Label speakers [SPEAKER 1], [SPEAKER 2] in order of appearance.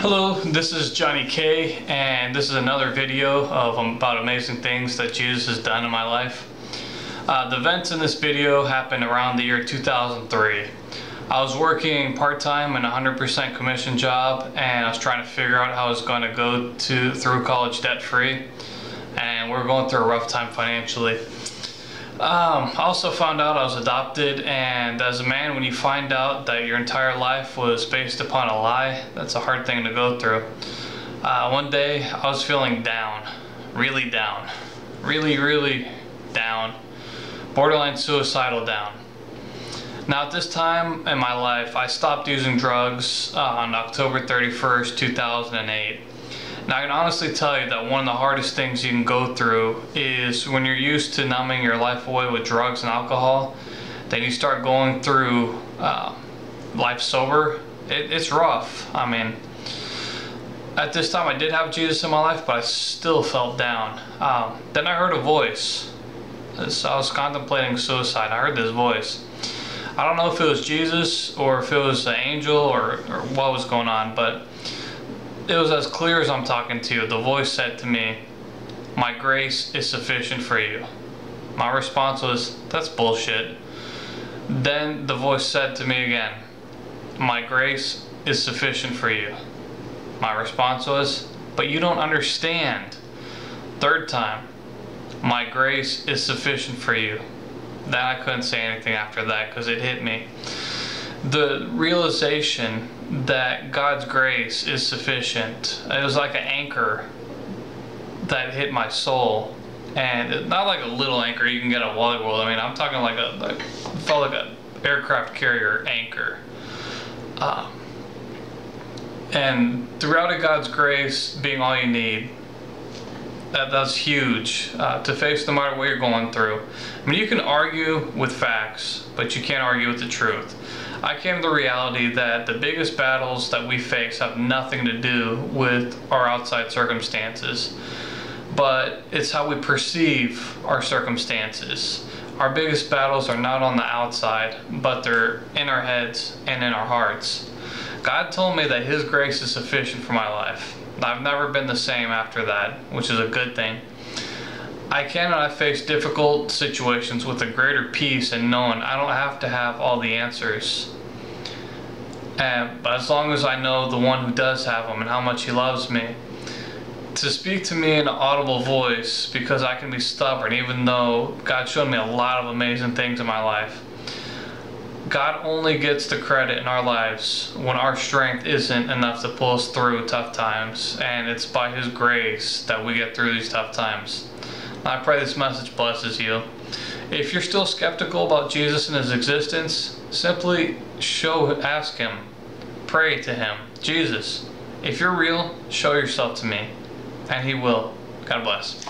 [SPEAKER 1] Hello, this is Johnny K, and this is another video about amazing things that Jesus has done in my life. The events in this video happened around the year 2003. I was working part-time in a 100% commission job, and I was trying to figure out how I was going to go through college debt-free, and we're going through a rough time financially. I also found out I was adopted, and as a man, when you find out that your entire life was based upon a lie, that's a hard thing to go through. One day I was feeling down, really down, really down, borderline suicidal down. Now at this time in my life, I stopped using drugs on October 31st, 2008. Now I can honestly tell you that one of the hardest things you can go through is when you're used to numbing your life away with drugs and alcohol, then you start going through life sober. It's rough. I mean, at this time I did have Jesus in my life, but I still felt down. Then I heard a voice. As I was contemplating suicide, I heard this voice. I don't know if it was Jesus or if it was an angel or what was going on, but it was as clear as I'm talking to you. The voice said to me, "My grace is sufficient for you." My response was, "That's bullshit." Then the voice said to me again, "My grace is sufficient for you." My response was, "But you don't understand." Third time, "My grace is sufficient for you." Then I couldn't say anything after that because it hit me. The realization that God's grace is sufficient, it was like an anchor that hit my soul, and not like a little anchor you can get at Wally World. I mean, I'm talking like it felt like an aircraft carrier anchor. And throughout it, God's grace being all you need, that's huge to face no matter what you're going through. I mean, you can argue with facts, but you can't argue with the truth. I came to the reality that the biggest battles that we face have nothing to do with our outside circumstances, but it's how we perceive our circumstances. Our biggest battles are not on the outside, but they're in our heads and in our hearts. God told me that His grace is sufficient for my life. I've never been the same after that, which is a good thing. I cannot face difficult situations with a greater peace and knowing I don't have to have all the answers. But as long as I know the one who does have them and how much He loves me, to speak to me in an audible voice, because I can be stubborn even though God showed me a lot of amazing things in my life. God only gets the credit in our lives when our strength isn't enough to pull us through tough times, and it's by His grace that we get through these tough times. I pray this message blesses you. If you're still skeptical about Jesus and His existence, simply ask Him, pray to Him, "Jesus, if you're real, show yourself to me," and He will. God bless.